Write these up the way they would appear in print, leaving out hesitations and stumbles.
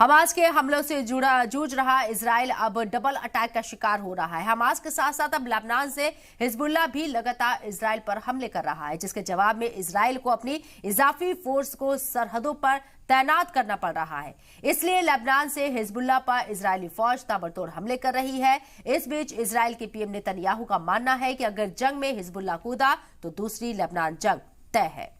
Hamas के हमलों से जूझ रहा इजराइल अब डबल अटैक का शिकार हो रहा है। हमास के साथ साथ अब लेबनान से हिजबुल्लाह भी लगातार इजराइल पर हमले कर रहा है, जिसके जवाब में इजराइल को अपनी इजाफी फोर्स को सरहदों पर तैनात करना पड़ रहा है। इसलिए लेबनान से हिजबुल्लाह पर इजरायली फौज ताबड़तोड़ हमले कर रही है। इस बीच इजराइल के पीएम नेतन्याहू का मानना है कि अगर जंग में हिजबुल्लाह कूदा तो दूसरी लेबनान जंग तय है।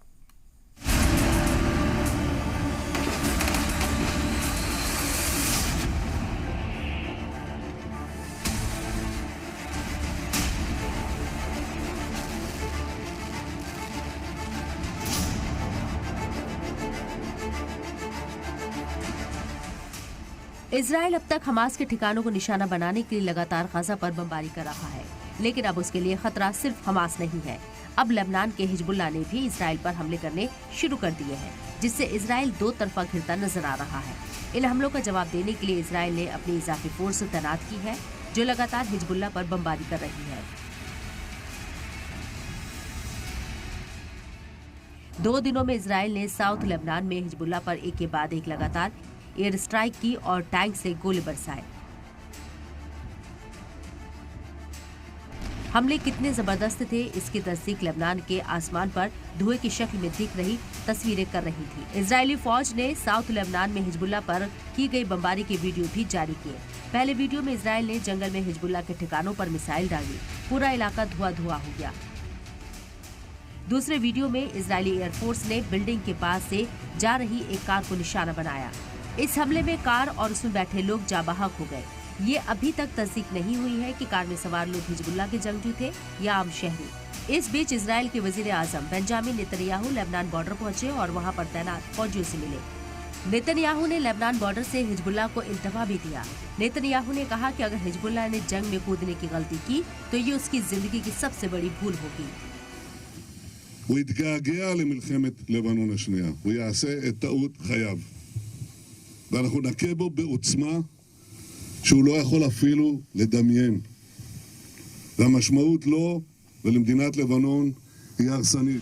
इजराइल अब तक हमास के ठिकानों को निशाना बनाने के लिए लगातार गाजा पर बमबारी कर रहा है, लेकिन अब उसके लिए खतरा सिर्फ हमास नहीं है। अब लेबनान के हिजबुल्लाह ने भी इजराइल पर हमले करने शुरू कर दिए हैं, जिससे इजराइल दो तरफा घिरता नजर आ रहा है। इन हमलों का जवाब देने के लिए इजराइल ने अपनी इजाफी फोर्स तैनात की है, जो लगातार हिजबुल्लाह पर बमबारी कर रही है। 2 दिनों में इजराइल ने साउथ लेबनान में हिजबुल्लाह पर एक के बाद एक लगातार एयर स्ट्राइक की और टैंक से गोले बरसाए। हमले कितने जबरदस्त थे, इसकी तस्दीक लेबनान के आसमान पर धुएं की शक्ल में दिख रही तस्वीरें कर रही थी। इजरायली फौज ने साउथ लेबनान में हिजबुल्लाह पर की गई बमबारी के वीडियो भी जारी किए। पहले वीडियो में इजराइल ने जंगल में हिजबुल्लाह के ठिकानों पर मिसाइल डाली, पूरा इलाका धुआं हो गया। दूसरे वीडियो में इजरायली एयरफोर्स ने बिल्डिंग के पास से जा रही एक कार को निशाना बनाया। इस हमले में कार और उसमें बैठे लोग जाबाहक हो गए। ये अभी तक तस्दीक नहीं हुई है कि कार में सवार लोग हिजबुल्लाह के जंगजू थे या आम शहरी। इस बीच इजराइल के वजीर आजम बेंजामिन नेतन्याहू लेबनान बॉर्डर पहुंचे और वहां पर तैनात फौजियों से मिले। नेतन्याहू ने लेबनान बॉर्डर से हिजबुल्लाह को इल्तवा भी दिया। नेतन्याहू ने कहा कि अगर हिजबुल्लाह ने जंग में कूदने की गलती की तो ये उसकी जिंदगी की सबसे बड़ी भूल होगी। הוא יתגעגע למלחמת לבנון השנייה, הוא יעשה את טעות חייו. ואנחנו נכה בו בעוצמה שהוא לא יכול אפילו לדמיין. והמשמעות לו ולמדינת לבנון היא הרסנית.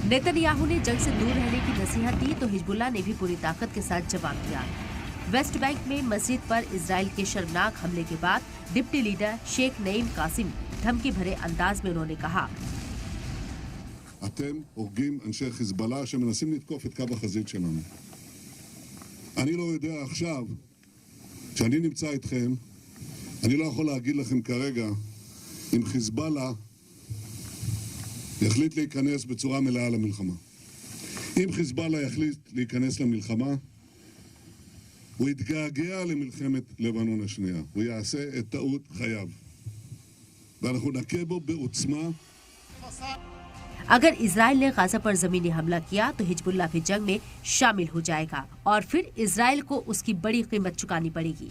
नेतन्याहू ने जंग से दूर रहने की नसीहत दी तो हिजबुल्लाह ने भी पूरी ताकत के साथ जवाब दिया। वेस्ट बैंक में मस्जिद पर इजराइल के शर्मनाक हमले के बाद डिप्टी लीडर शेख नईम कासिम धमकी भरे अंदाज में उन्होंने कहा, אתם הורגים אנשי חיזבאללה שמנסים לתקוף את קו החזית שלנו. אני לא יודע עכשיו, כשאני נמצא איתכם, אני לא יכול להגיד לכם כרגע אם חיזבאללה יחליט להיכנס בצורה מלאה למלחמה. אם חיזבאללה יחליט להיכנס למלחמה, הוא יתגעגע למלחמת לבנון השנייה. הוא יעשה את טעות חייו. ואנחנו נכה בו בעוצמה. अगर इजराइल ने गाजा पर जमीनी हमला किया तो हिजबुल्लाह भी जंग में शामिल हो जाएगा और फिर इजराइल को उसकी बड़ी कीमत चुकानी पड़ेगी।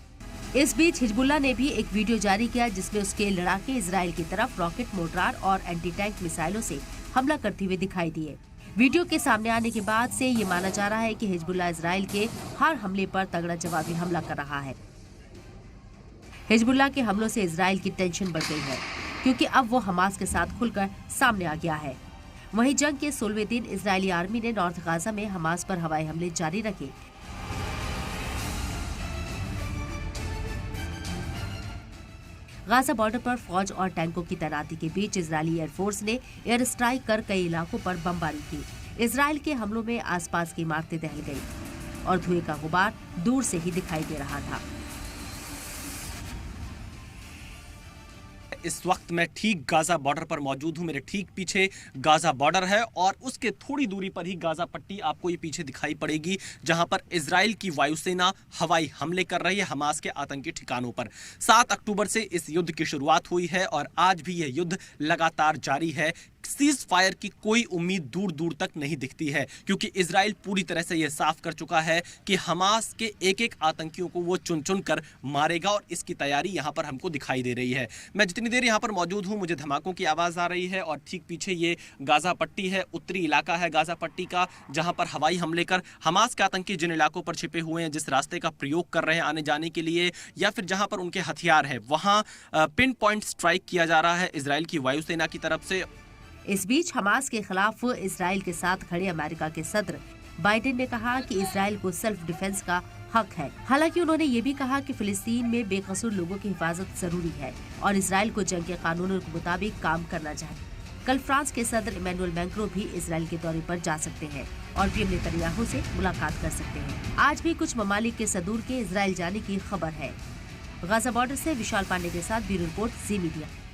इस बीच हिजबुल्लाह ने भी एक वीडियो जारी किया जिसमें उसके लड़ाके इजराइल की तरफ रॉकेट, मोर्टार और एंटी टैंक मिसाइलों से हमला करते हुए दिखाई दिए। वीडियो के सामने आने के बाद से ये माना जा रहा है कि हिजबुल्लाह इजराइल के हर हमले पर तगड़ा जवाबी हमला कर रहा है। हिजबुल्लाह के हमलों से इजराइल की टेंशन बढ़ गई है, क्योंकि अब वो हमास के साथ खुलकर सामने आ गया है। वहीं जंग के 16वें दिन इजरायली आर्मी ने नॉर्थ गाजा में हमास पर हवाई हमले जारी रखे। गाजा बॉर्डर पर फौज और टैंकों की तैनाती के बीच इजरायली एयरफोर्स ने एयर स्ट्राइक कर कई इलाकों पर बमबारी की। इजराइल के हमलों में आसपास की इमारतें दहल गई और धुएं का गुबार दूर से ही दिखाई दे रहा था। इस वक्त मैं ठीक गाजा बॉर्डर पर मौजूद हूं। मेरे ठीक पीछे गाजा बॉर्डर है और उसके थोड़ी दूरी पर ही गाजा पट्टी आपको ये पीछे दिखाई पड़ेगी, जहां पर इजराइल की वायुसेना हवाई हमले कर रही है हमास के आतंकी ठिकानों पर। 7 अक्टूबर से इस युद्ध की शुरुआत हुई है और आज भी यह युद्ध लगातार जारी है। सीज फायर की कोई उम्मीद दूर दूर तक नहीं दिखती है, क्योंकि इजराइल पूरी तरह से यह साफ कर चुका है कि हमास के एक एक आतंकियों को वो चुन चुन कर मारेगा और इसकी तैयारी यहां पर हमको दिखाई दे रही है। मैं जितनी देर यहां पर मौजूद हूं मुझे धमाकों की आवाज आ रही है और ठीक पीछे ये गाजा पट्टी है, उत्तरी इलाका है गाजा पट्टी का, जहां पर हवाई हमले कर हमास के आतंकी जिन इलाकों पर छिपे हुए हैं, जिस रास्ते का प्रयोग कर रहे हैं आने जाने के लिए या फिर जहां पर उनके हथियार है, वहां पिन पॉइंट स्ट्राइक किया जा रहा है इजराइल की वायुसेना की तरफ से। इस बीच हमास के खिलाफ इजराइल के साथ खड़े अमेरिका के सदर बाइडेन ने कहा कि इजराइल को सेल्फ डिफेंस का हक है। हालांकि उन्होंने ये भी कहा कि फिलिस्तीन में बेकसूर लोगों की हिफाजत जरूरी है और इसराइल को जंग के कानूनों के मुताबिक काम करना चाहिए। कल फ्रांस के सदर इमैनुअल मैक्रों भी इसराइल के दौरे पर जा सकते हैं और पीएम नेतन्याहू से मुलाकात कर सकते हैं। आज भी कुछ ममालिक के सदूर के इसराइल जाने की खबर है। गाजा बॉर्डर से विशाल पांडे के साथ ब्यूरो रिपोर्ट, जी मीडिया।